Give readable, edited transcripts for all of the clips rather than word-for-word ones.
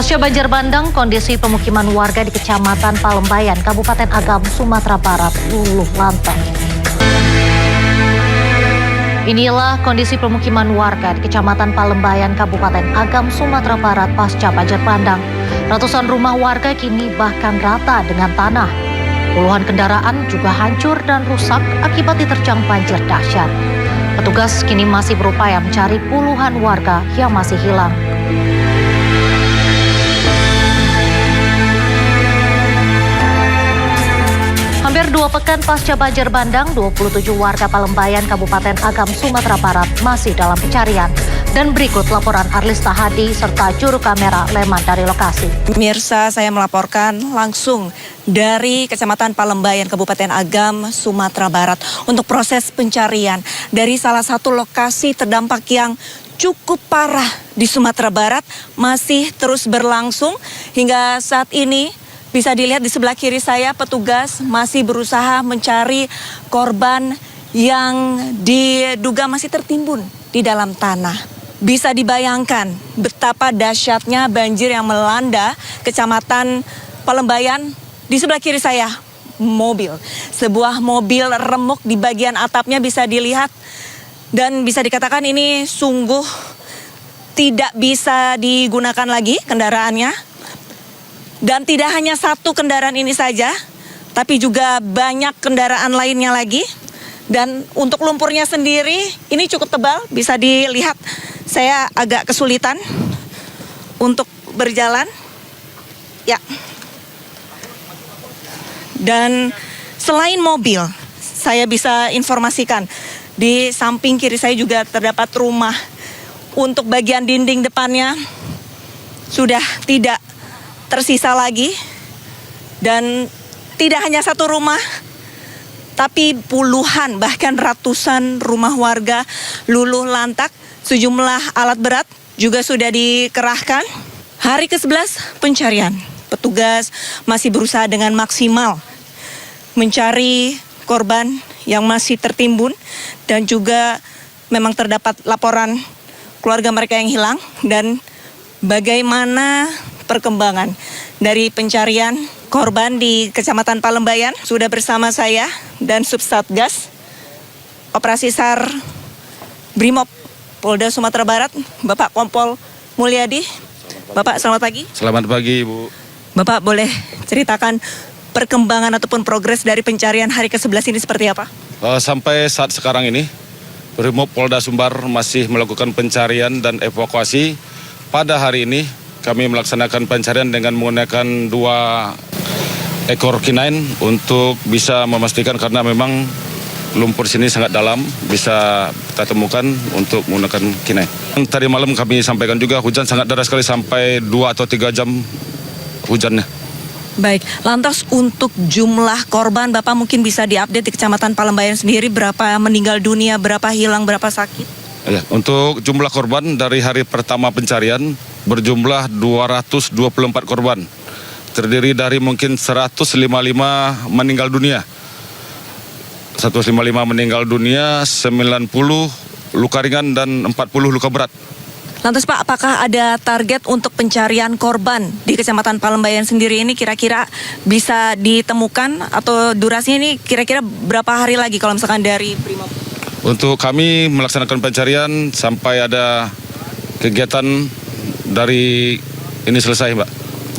Pasca banjir bandang, kondisi pemukiman warga di Kecamatan Palembayan, Kabupaten Agam, Sumatera Barat luluh lantak. Inilah kondisi pemukiman warga di Kecamatan Palembayan, Kabupaten Agam, Sumatera Barat pasca banjir bandang. Ratusan rumah warga kini bahkan rata dengan tanah. Puluhan kendaraan juga hancur dan rusak akibat diterjang banjir dahsyat. Petugas kini masih berupaya mencari puluhan warga yang masih hilang. Hampir 2 pekan pasca banjir bandang, 27 warga Palembayan, Kabupaten Agam, Sumatera Barat masih dalam pencarian. Dan berikut laporan Arlista Hadi serta juru kamera Leman dari lokasi. Pemirsa, saya melaporkan langsung dari Kecamatan Palembayan, Kabupaten Agam, Sumatera Barat untuk proses pencarian dari salah satu lokasi terdampak yang cukup parah di Sumatera Barat masih terus berlangsung hingga saat ini. Bisa dilihat di sebelah kiri saya, petugas masih berusaha mencari korban yang diduga masih tertimbun di dalam tanah. Bisa dibayangkan betapa dahsyatnya banjir yang melanda Kecamatan Palembayan. Di sebelah kiri saya, mobil. Sebuah mobil remuk di bagian atapnya bisa dilihat. Dan bisa dikatakan ini sungguh tidak bisa digunakan lagi kendaraannya. Dan tidak hanya satu kendaraan ini saja, tapi juga banyak kendaraan lainnya lagi. Dan untuk lumpurnya sendiri, ini cukup tebal, bisa dilihat. Saya agak kesulitan untuk berjalan. Ya. Dan selain mobil, saya bisa informasikan, di samping kiri saya juga terdapat rumah. Untuk bagian dinding depannya sudah tidak tersisa lagi, dan tidak hanya satu rumah, tapi puluhan bahkan ratusan rumah warga luluh lantak. Sejumlah alat berat juga sudah dikerahkan. Hari ke-11 pencarian, petugas masih berusaha dengan maksimal mencari korban yang masih tertimbun, dan juga memang terdapat laporan keluarga mereka yang hilang. Dan bagaimana perkembangan dari pencarian korban di Kecamatan Palembayan, sudah bersama saya dan Subsatgas Operasi SAR Brimob Polda Sumatera Barat, Bapak Kompol Mulyadi. Bapak, selamat pagi. Selamat pagi, Bu. Bapak boleh ceritakan perkembangan ataupun progres dari pencarian hari ke-11 ini seperti apa? Sampai saat sekarang ini, Brimob Polda Sumbar masih melakukan pencarian dan evakuasi. Pada hari ini, kami melaksanakan pencarian dengan menggunakan 2 ekor K9 untuk bisa memastikan, karena memang lumpur sini sangat dalam, bisa kita temukan untuk menggunakan K9. Tadi malam kami sampaikan juga hujan sangat deras sekali, sampai 2 atau 3 jam hujannya. Baik, lantas untuk jumlah korban Bapak mungkin bisa diupdate di Kecamatan Palembayan sendiri, berapa meninggal dunia, berapa hilang, berapa sakit? Ya, untuk jumlah korban dari hari pertama pencarian berjumlah 224 korban. Terdiri dari mungkin 155 meninggal dunia. 155 meninggal dunia, 90 luka ringan dan 40 luka berat. Lantas Pak, apakah ada target untuk pencarian korban di Kecamatan Palembayan sendiri ini kira-kira bisa ditemukan, atau durasinya ini kira-kira berapa hari lagi kalau misalkan dari Brimob? Untuk kami melaksanakan pencarian sampai ada kegiatan dari ini selesai, Mbak.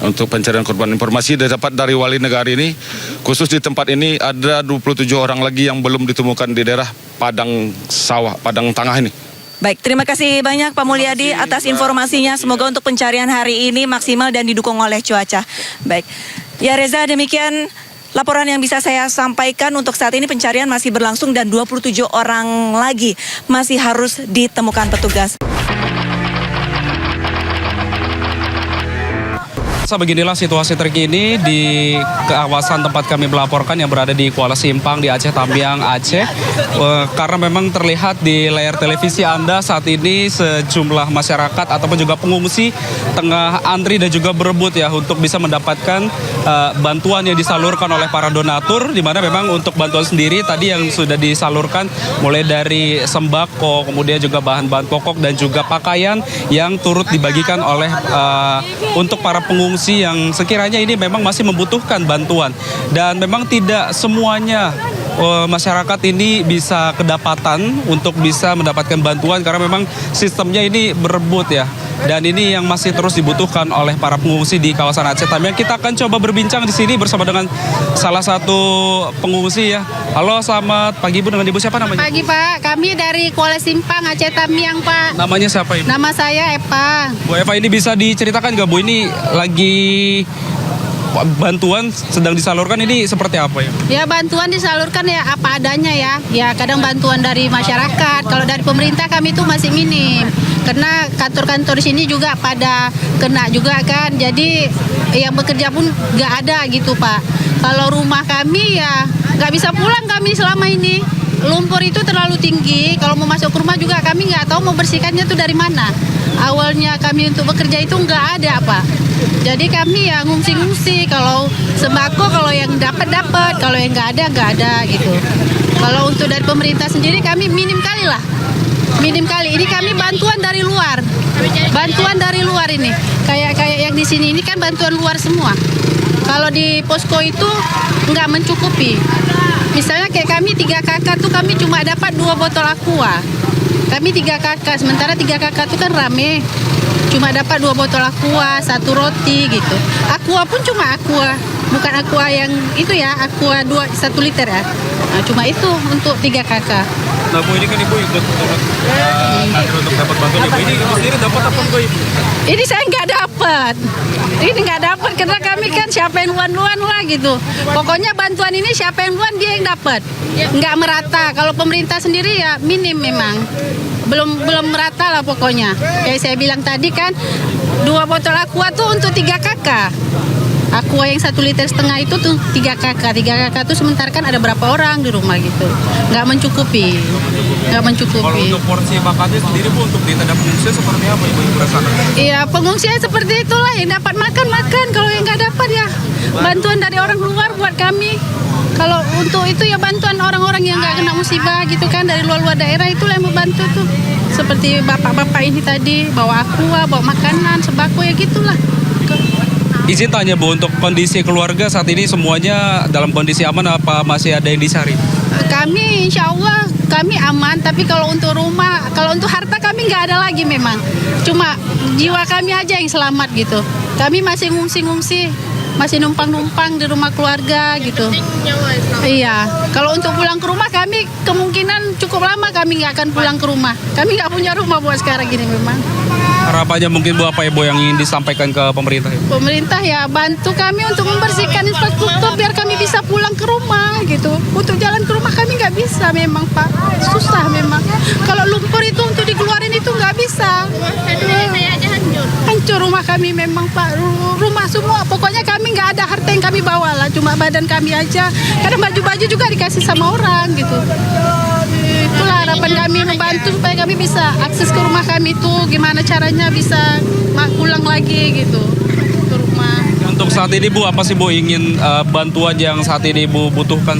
Untuk pencarian korban, informasi didapat dari wali negara ini, khusus di tempat ini ada 27 orang lagi yang belum ditemukan di daerah Padang Sawah, Padang Tengah ini. Baik, terima kasih banyak Pak Mulyadi atas informasinya. Semoga untuk pencarian hari ini maksimal dan didukung oleh cuaca. Baik, ya Reza, demikian laporan yang bisa saya sampaikan. Untuk saat ini pencarian masih berlangsung dan 27 orang lagi masih harus ditemukan petugas. Beginilah situasi terkini di kawasan tempat kami melaporkan yang berada di Kuala Simpang di Aceh Tamiang, Aceh. Karena memang terlihat di layar televisi Anda saat ini sejumlah masyarakat ataupun juga pengungsi tengah antri dan juga berebut ya untuk bisa mendapatkan bantuan yang disalurkan oleh para donatur, di mana memang untuk bantuan sendiri tadi yang sudah disalurkan mulai dari sembako, kemudian juga bahan-bahan pokok dan juga pakaian yang turut dibagikan oleh untuk para pengungsi yang sekiranya ini memang masih membutuhkan bantuan. Dan memang tidak semuanya masyarakat ini bisa kedapatan untuk bisa mendapatkan bantuan karena memang sistemnya ini berebut ya. Dan ini yang masih terus dibutuhkan oleh para pengungsi di kawasan Aceh Tamiang. Kita akan coba berbincang di sini bersama dengan salah satu pengungsi ya. Halo, selamat pagi Bu, dengan Ibu siapa namanya? Pagi Pak, kami dari Kuala Simpang, Aceh Tamiang Pak. Namanya siapa Ibu? Nama saya Epa. Bu Eva, ini bisa diceritakan nggak Bu, ini lagi bantuan sedang disalurkan ini seperti apa ya? Ya bantuan disalurkan ya apa adanya ya. Ya kadang bantuan dari masyarakat. Kalau dari pemerintah kami itu masih minim. Karena kantor-kantor sini juga pada kena juga kan. Jadi yang bekerja pun nggak ada gitu Pak. Kalau rumah kami ya nggak bisa pulang kami selama ini. Lumpur itu terlalu tinggi. Kalau mau masuk ke rumah juga kami nggak tahu mau bersihkannya tuh dari mana. Awalnya kami untuk bekerja itu nggak ada Pak. Jadi kami ya ngungsi-ngungsi. Kalau sembako kalau yang dapat, kalau yang nggak ada gitu. Kalau untuk dari pemerintah sendiri kami minim kali lah. Minim kali. Ini kami bantuan dari luar. Bantuan dari luar ini. Kayak yang di sini ini kan bantuan luar semua. Kalau di posko itu nggak mencukupi. Misalnya kayak kami 3 kakak tuh kami cuma dapat 2 botol aqua. Kami 3 kakak, sementara 3 kakak tuh kan rame. Cuma dapat 2 botol aqua, 1 roti gitu. Aqua pun cuma aqua, bukan aqua yang itu ya, aqua 1 liter ya. Nah, cuma itu untuk 3 kakak. Nah Bu, ini kan Ibu ikut turut untuk dapat bantuan Ibu. Ini Ibu sendiri dapat apa enggak Ibu? Ini saya nggak dapat. Ini nggak dapat karena kami kan siapa yang luan-luan lah gitu. Pokoknya bantuan ini siapa yang luan dia yang dapat. Nggak merata. Kalau pemerintah sendiri ya minim memang. Belum merata lah pokoknya. Kayak saya bilang tadi kan 2 botol aqua tuh untuk 3 kakak. Aqua yang 1,5 liter itu tuh 3 kakak. 3 kakak tuh sementara kan ada berapa orang di rumah gitu. Nggak mencukupi. Kalau untuk porsi makannya sendiri Bu, untuk di tenda pengungsian seperti apa Ibu rasakan? Iya, pengungsian seperti itulah, yang dapat makan. Kalau yang nggak dapat ya bantuan dari orang luar buat kami. Kalau untuk itu ya bantuan orang-orang yang nggak kena musibah gitu kan, dari luar-luar daerah itu yang membantu tuh. Seperti bapak-bapak ini tadi bawa aqua, bawa makanan, sembako ya gitulah. Izin tanya Bu, untuk kondisi keluarga saat ini semuanya dalam kondisi aman apa masih ada yang dicari? Kami insya Allah kami aman, tapi kalau untuk rumah, kalau untuk harta kami nggak ada lagi memang. Cuma jiwa kami aja yang selamat gitu. Kami masih ngungsi-ngungsi, masih numpang-numpang di rumah keluarga gitu. Iya, kalau untuk pulang ke rumah kami kemungkinan cukup lama kami nggak akan pulang ke rumah. Kami nggak punya rumah buat sekarang gini memang. Harapannya mungkin Bu apa Ibu yang ingin disampaikan ke pemerintah? Pemerintah ya bantu kami untuk membersihkan infrastruktur biar kami bisa pulang ke rumah gitu. Untuk jalan ke rumah kami nggak bisa memang Pak, susah memang. Kalau lumpur itu untuk dikeluarin itu nggak bisa. Hancur rumah kami memang Pak, rumah semua. Pokoknya kami nggak ada harta yang kami bawa lah, cuma badan kami aja. Kadang baju-baju juga dikasih sama orang gitu. Itulah harapan kami, membantu supaya kami bisa akses ke rumah kami itu gimana caranya bisa pulang lagi gitu ke rumah. Untuk saat ini Bu, apa sih Bu ingin bantuan yang saat ini Bu butuhkan?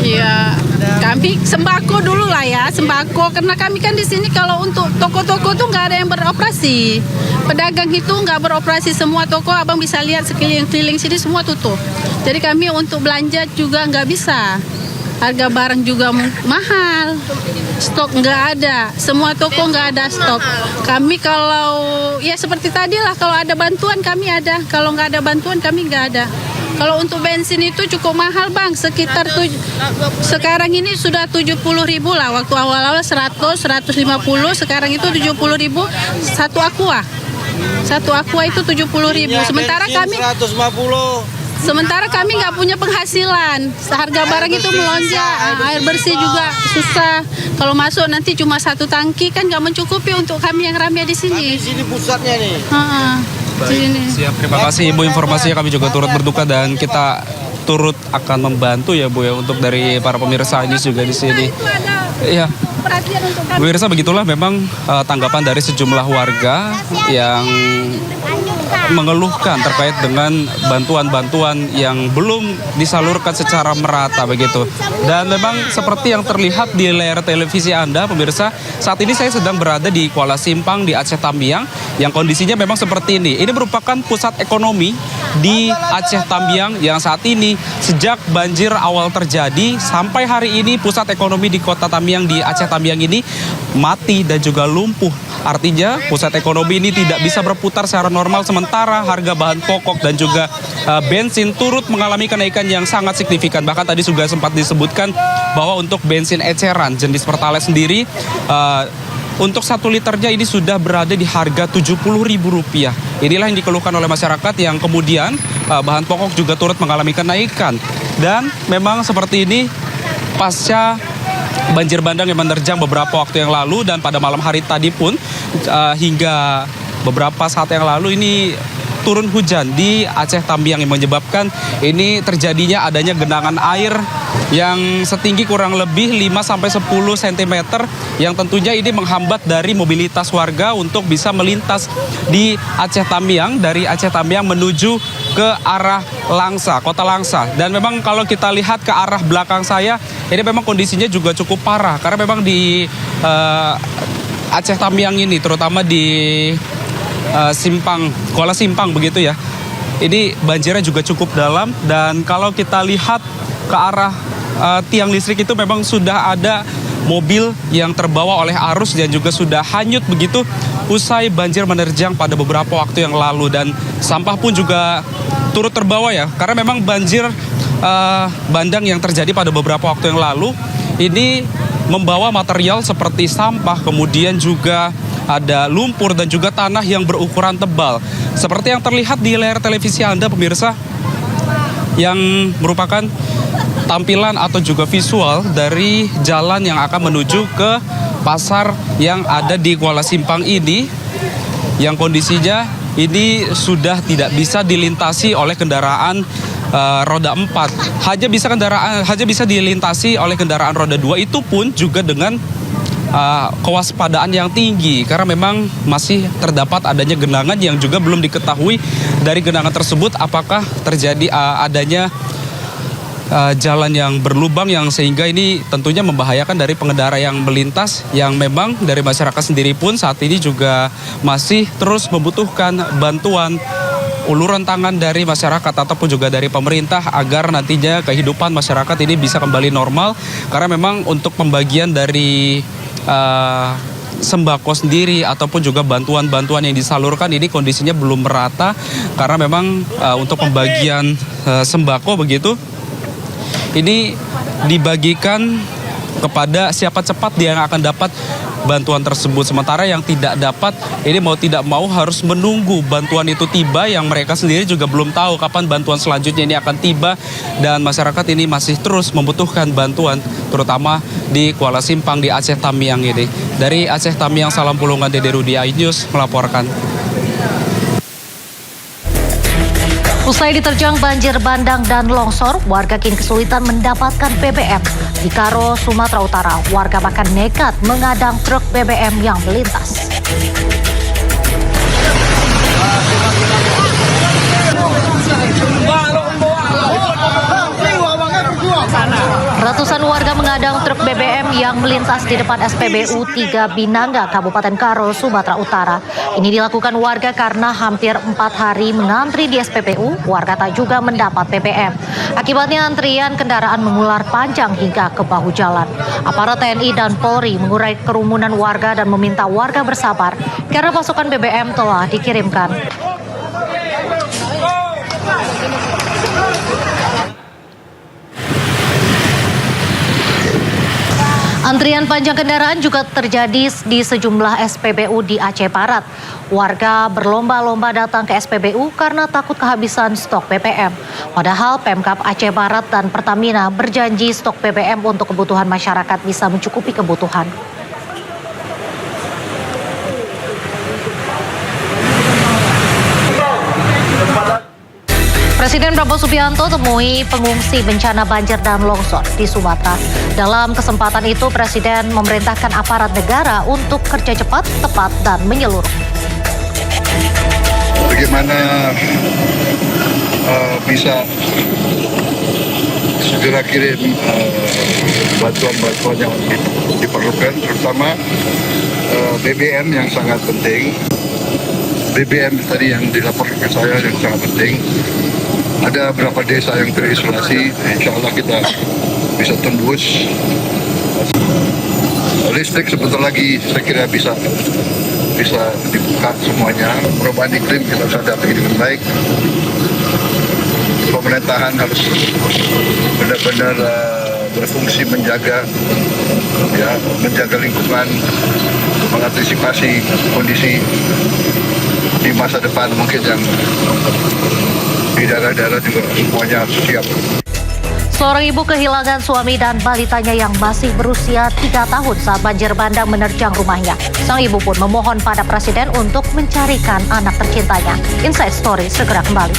Iya, kami sembako dulu lah ya, sembako karena kami kan di sini kalau untuk toko-toko tuh nggak ada yang beroperasi. Pedagang itu nggak beroperasi, semua toko abang bisa lihat sekeliling-keliling sini semua tutup. Jadi kami untuk belanja juga nggak bisa. Harga barang juga mahal, stok nggak ada, semua toko nggak ada stok. Kami kalau ya seperti tadi lah, kalau ada bantuan kami ada, kalau nggak ada bantuan kami nggak ada. Kalau untuk bensin itu cukup mahal Bang, sekitar sekarang ini sudah 70.000 lah, waktu awal-awal 100, 150, sekarang itu 70.000 satu aqua. Satu aqua itu 70.000. Sementara kami 150. Sementara kami nggak punya penghasilan, harga barang itu melonjak, air bersih juga susah. Kalau masuk nanti cuma 1 tangki kan nggak mencukupi untuk kami yang ramai di sini. Di sini pusatnya nih. Siap, terima kasih Ibu informasinya, kami juga turut berduka dan kita turut akan membantu ya Bu ya untuk dari para pemirsa ini juga di sini. Iya. Pemirsa, begitulah memang tanggapan dari sejumlah warga yang mengeluhkan terkait dengan bantuan-bantuan yang belum disalurkan secara merata begitu. Dan memang seperti yang terlihat di layar televisi Anda pemirsa, saat ini saya sedang berada di Kuala Simpang di Aceh Tamiang yang kondisinya memang seperti ini. Ini merupakan pusat ekonomi di Aceh Tamiang yang saat ini sejak banjir awal terjadi sampai hari ini pusat ekonomi di Kota Tamiang di Aceh Tamiang ini mati dan juga lumpuh. Artinya pusat ekonomi ini tidak bisa berputar secara normal sementara harga bahan pokok dan juga bensin turut mengalami kenaikan yang sangat signifikan. Bahkan tadi juga sempat disebutkan bahwa untuk bensin eceran jenis Pertalite sendiri untuk 1 liternya ini sudah berada di harga Rp70.000. Inilah yang dikeluhkan oleh masyarakat yang kemudian bahan pokok juga turut mengalami kenaikan. Dan memang seperti ini pasca banjir bandang yang menerjang beberapa waktu yang lalu dan pada malam hari tadi pun hingga beberapa saat yang lalu ini turun hujan di Aceh Tamiang yang menyebabkan ini terjadinya adanya genangan air yang setinggi kurang lebih 5-10 cm yang tentunya ini menghambat dari mobilitas warga untuk bisa melintas di Aceh Tamiang, dari Aceh Tamiang menuju ke arah Langsa, Kota Langsa. Dan memang kalau kita lihat ke arah belakang saya, ini memang kondisinya juga cukup parah karena memang di Aceh Tamiang ini terutama di Kuala Simpang begitu ya. Ini banjirnya juga cukup dalam dan kalau kita lihat ke arah tiang listrik itu memang sudah ada mobil yang terbawa oleh arus dan juga sudah hanyut begitu usai banjir menerjang pada beberapa waktu yang lalu dan sampah pun juga turut terbawa ya karena memang banjir bandang yang terjadi pada beberapa waktu yang lalu ini membawa material seperti sampah kemudian juga ada lumpur dan juga tanah yang berukuran tebal. Seperti yang terlihat di layar televisi Anda pemirsa, yang merupakan tampilan atau juga visual dari jalan yang akan menuju ke pasar yang ada di Kuala Simpang ini, yang kondisinya ini sudah tidak bisa dilintasi oleh kendaraan roda 4. Hanya bisa dilintasi oleh kendaraan roda 2, itu pun juga dengan kewaspadaan yang tinggi karena memang masih terdapat adanya genangan yang juga belum diketahui dari genangan tersebut apakah terjadi adanya jalan yang berlubang yang sehingga ini tentunya membahayakan dari pengendara yang melintas yang memang dari masyarakat sendiri pun saat ini juga masih terus membutuhkan bantuan uluran tangan dari masyarakat ataupun juga dari pemerintah agar nantinya kehidupan masyarakat ini bisa kembali normal karena memang untuk pembagian dari sembako sendiri ataupun juga bantuan-bantuan yang disalurkan ini kondisinya belum merata karena memang untuk pembagian sembako begitu ini dibagikan kepada siapa cepat dia yang akan dapat bantuan tersebut. Sementara yang tidak dapat ini mau tidak mau harus menunggu bantuan itu tiba yang mereka sendiri juga belum tahu kapan bantuan selanjutnya ini akan tiba dan masyarakat ini masih terus membutuhkan bantuan terutama di Kuala Simpang di Aceh Tamiang ini. Dari Aceh Tamiang, Salam Pulungan, Dede Rudi, iNews melaporkan. Usai diterjang banjir bandang dan longsor, warga kini kesulitan mendapatkan BBM. Di Karo, Sumatera Utara, warga bahkan nekat mengadang truk BBM yang melintas. Ratusan warga mengadang truk BBM yang melintas di depan SPBU 3 Binanga, Kabupaten Karo, Sumatera Utara. Ini dilakukan warga karena hampir 4 hari mengantri di SPBU, warga tak juga mendapat BBM. Akibatnya antrian kendaraan mengular panjang hingga ke bahu jalan. Aparat TNI dan Polri mengurai kerumunan warga dan meminta warga bersabar karena pasokan BBM telah dikirimkan. Antrian panjang kendaraan juga terjadi di sejumlah SPBU di Aceh Barat. Warga berlomba-lomba datang ke SPBU karena takut kehabisan stok BBM. Padahal Pemkab Aceh Barat dan Pertamina berjanji stok BBM untuk kebutuhan masyarakat bisa mencukupi kebutuhan. Presiden Prabowo Subianto temui pengungsi bencana banjir dan longsor di Sumatera. Dalam kesempatan itu, Presiden memerintahkan aparat negara untuk kerja cepat, tepat, dan menyeluruh. Bagaimana bisa segera kirim bantuan-bantuan yang diperlukan, terutama BBM yang sangat penting. BBM tadi yang dilaporkan ke saya yang sangat penting. Ada beberapa desa yang terisolasi, insya Allah kita bisa tembus. Listrik sebentar lagi saya kira bisa dibuka semuanya. Perubahan iklim kita harus hadapi dengan baik. Pemerintahan harus benar-benar berfungsi menjaga lingkungan, mengantisipasi kondisi di masa depan mungkin yang di daerah-daerah juga semuanya harus siap. Seorang ibu kehilangan suami dan balitanya yang masih berusia 3 tahun saat banjir bandang menerjang rumahnya. Sang ibu pun memohon pada Presiden untuk mencarikan anak tercintanya. Inside Story segera kembali.